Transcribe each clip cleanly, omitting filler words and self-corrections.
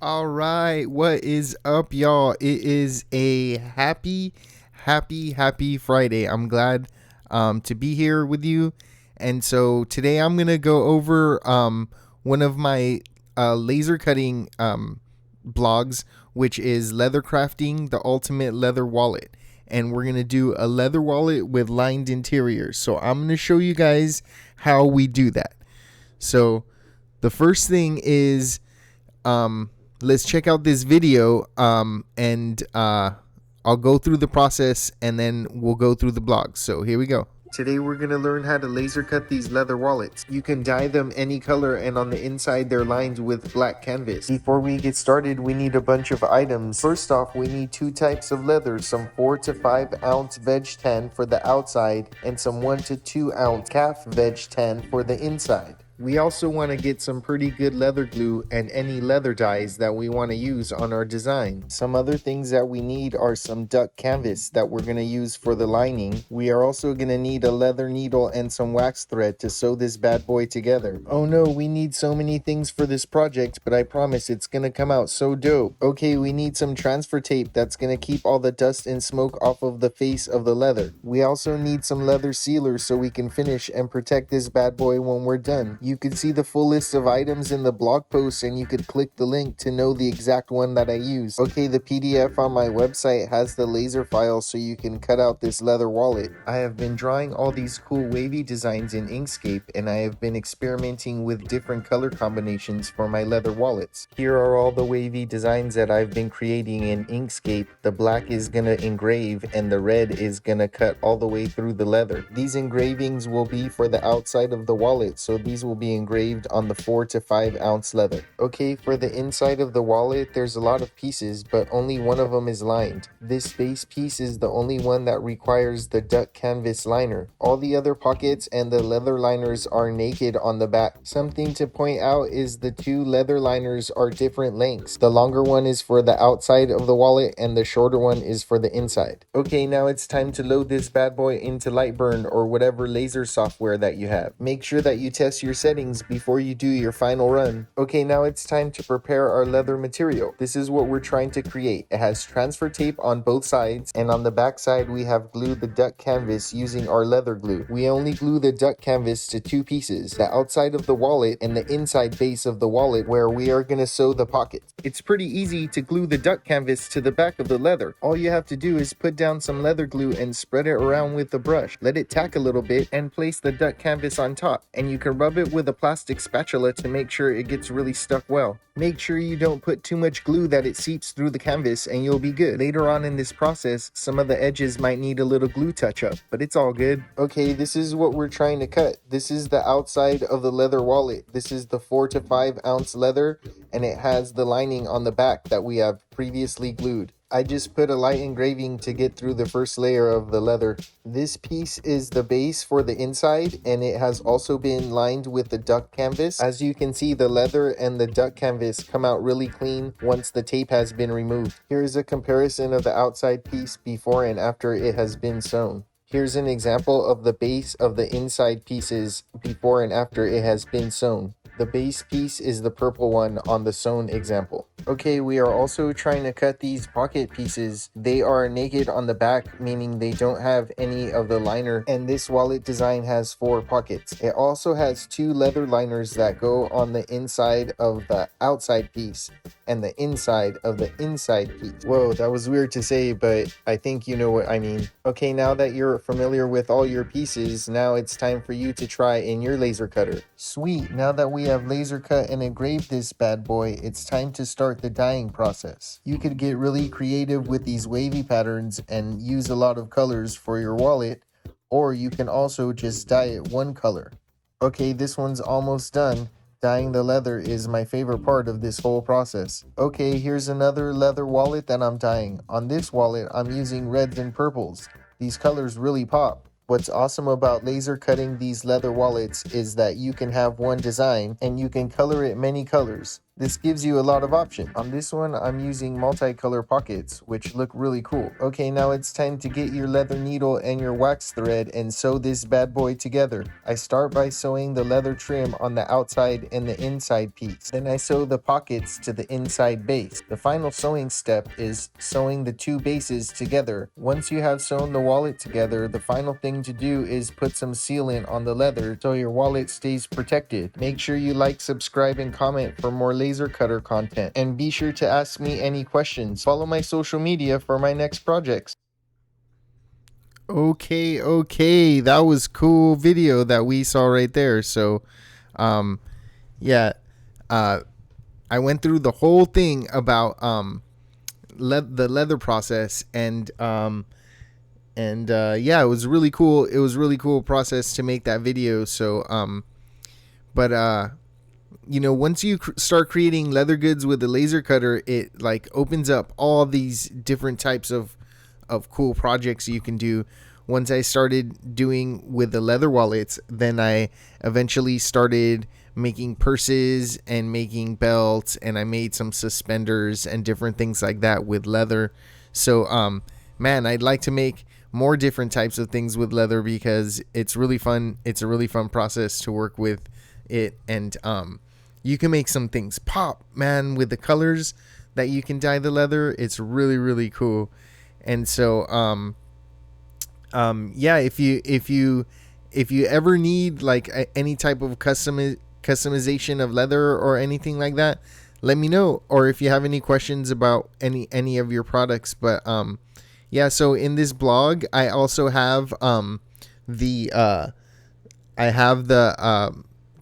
All right, what is up, y'all? It is a happy Friday. I'm glad to be here with you. And so today I'm gonna go over one of my laser cutting blogs, which is Leather Crafting, the Ultimate Leather Wallet. And we're gonna do a leather wallet with lined interior. So I'm gonna show you guys how we do that. So the first thing is let's check out this video and I'll go through the process and then we'll go through the blog. So here we go. Today we're going to learn how to laser cut these leather wallets. You can dye them any color, and on the inside they're lined with black canvas. Before we get started, we need a bunch of items. First off, we need two types of leather, some 4 to 5 ounce veg tan for the outside and some 1 to 2 ounce calf veg tan for the inside. We also want to get some pretty good leather glue and any leather dyes that we want to use on our design. Some other things that we need are some duck canvas that we're going to use for the lining. We are also going to need a leather needle and some wax thread to sew this bad boy together. Oh no, we need so many things for this project, but I promise it's going to come out so dope. Okay, we need some transfer tape that's going to keep all the dust and smoke off of the face of the leather. We also need some leather sealers so we can finish and protect this bad boy when we're done. You could see the full list of items in the blog post, and you could click the link to know the exact one that I use. Okay, the PDF on my website has the laser file so you can cut out this leather wallet. I have been drawing all these cool wavy designs in Inkscape, and I have been experimenting with different color combinations for my leather wallets. Here are all the wavy designs that I've been creating in Inkscape. The black is gonna engrave and the red is gonna cut all the way through the leather. These engravings will be for the outside of the wallet, so these will be engraved on the 4 to 5 ounce leather. Okay, for the inside of the wallet, there's a lot of pieces, but only one of them is lined. This base piece is the only one that requires the duck canvas liner. All the other pockets and the leather liners are naked on the back. Something to point out is the two leather liners are different lengths. The longer one is for the outside of the wallet and the shorter one is for the inside. Okay, now it's time to load this bad boy into Lightburn or whatever laser software that you have. Make sure that you test your settings before you do your final run. Okay, now it's time to prepare our leather material. This is what we're trying to create. It has transfer tape on both sides, and on the back side we have glued the duck canvas using our leather glue. We only glue the duck canvas to two pieces, the outside of the wallet and the inside base of the wallet where we are going to sew the pockets. It's pretty easy to glue the duck canvas to the back of the leather. All you have to do is put down some leather glue and spread it around with the brush. Let it tack a little bit and place the duck canvas on top, and you can rub it with a plastic spatula to make sure it gets really stuck well. Make sure you don't put too much glue that it seeps through the canvas and you'll be good. Later on in this process, some of the edges might need a little glue touch up, but it's all good. Okay, this is what we're trying to cut. This is the outside of the leather wallet. This is the 4 to 5 ounce leather, and it has the lining on the back that we have previously glued. I just put a light engraving to get through the first layer of the leather. This piece is the base for the inside, and it has also been lined with the duck canvas. As you can see, the leather and the duck canvas come out really clean once the tape has been removed. Here is a comparison of the outside piece before and after it has been sewn. Here's an example of the base of the inside pieces before and after it has been sewn. The base piece is the purple one on the sewn example. Okay, we are also trying to cut these pocket pieces. They are naked on the back, meaning they don't have any of the liner, and this wallet design has 4 pockets. It also has 2 leather liners that go on the inside of the outside piece and the inside of the inside piece. Whoa, that was weird to say, but I think you know what I mean. Okay, now that you're familiar with all your pieces, now it's time for you to try in your laser cutter. Sweet, now that we have laser cut and engraved this bad boy, it's time to start the dyeing process. You could get really creative with these wavy patterns and use a lot of colors for your wallet, or you can also just dye it one color. Okay, this one's almost done. Dyeing the leather is my favorite part of this whole process. Okay, here's another leather wallet that I'm dyeing. On this wallet, I'm using reds and purples. These colors really pop. What's awesome about laser cutting these leather wallets is that you can have one design and you can color it many colors. This gives you a lot of options. On this one, I'm using multicolor pockets, which look really cool. Okay, now it's time to get your leather needle and your wax thread and sew this bad boy together. I start by sewing the leather trim on the outside and the inside piece. Then I sew the pockets to the inside base. The final sewing step is sewing the two bases together. Once you have sewn the wallet together, the final thing to do is put some sealant on the leather so your wallet stays protected. Make sure you like, subscribe, and comment for more laser cutter content. And be sure to ask me any questions. Follow my social media for my next projects. Okay, that was cool video that we saw right there. So, yeah, I went through the whole thing about the leather process, and yeah, it was really cool. It was really cool process to make that video. So but you know, once you start creating leather goods with the laser cutter, it like opens up all these different types of cool projects you can do. Once I started doing with the leather wallets, then I eventually started making purses and making belts, and I made some suspenders and different things like that with leather. So man, I'd like to make more different types of things with leather because it's really fun. It's a really fun process to work with it, and you can make some things pop, man, with the colors that you can dye the leather. It's really, really cool. And so yeah, if you ever need like any type of customization of leather or anything like that, let me know. Or if you have any questions about any of your products. But yeah, so in this blog I also have the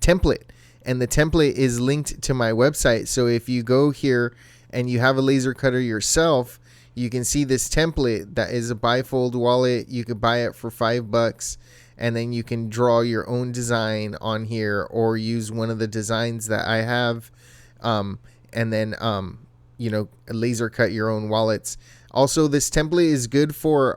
template, and the template is linked to my website. So if you go here and you have a laser cutter yourself, you can see this template that is a bifold wallet. You could buy it for $5, and then you can draw your own design on here or use one of the designs that I have, and then you know, laser cut your own wallets. Also, this template is good for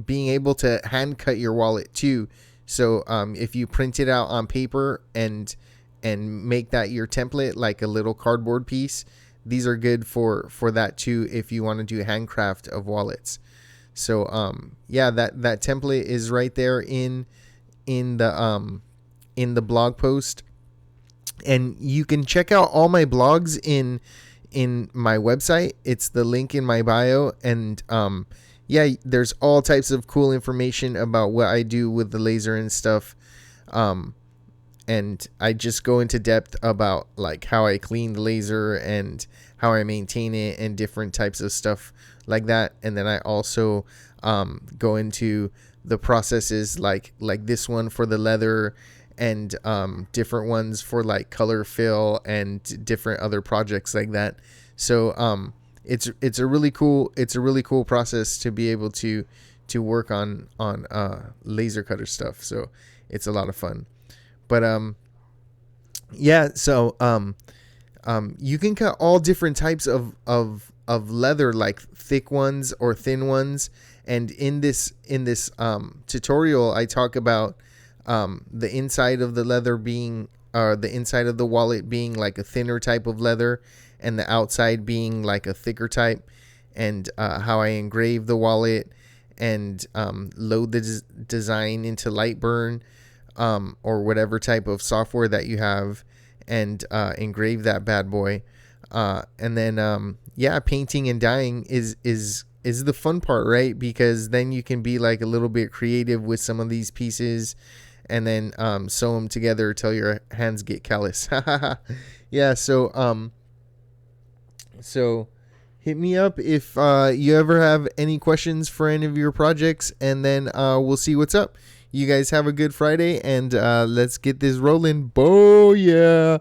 being able to hand cut your wallet too. So if you print it out on paper and make that your template, like a little cardboard piece, these are good for that too if you want to do handcraft of wallets. So yeah, that template is right there in the blog post, and you can check out all my blogs in my website. It's the link in my bio, and yeah, there's all types of cool information about what I do with the laser and stuff. And I just go into depth about like how I clean the laser and how I maintain it and different types of stuff like that. And then I also go into the processes like this one for the leather, and different ones for like color fill and different other projects like that. So it's a really cool process to be able to work on laser cutter stuff. So it's a lot of fun. But yeah, so you can cut all different types of leather, like thick ones or thin ones. And in this tutorial, I talk about the inside of the leather being, the inside of the wallet being like a thinner type of leather, and the outside being like a thicker type, and how I engrave the wallet and load the design into Lightburn, or whatever type of software that you have, and engrave that bad boy. And then yeah, painting and dyeing is the fun part, right? Because then you can be like a little bit creative with some of these pieces, and then sew them together till your hands get callous. Yeah, so hit me up if you ever have any questions for any of your projects, and then we'll see what's up. You guys have a good Friday, and let's get this rolling. Bo, yeah.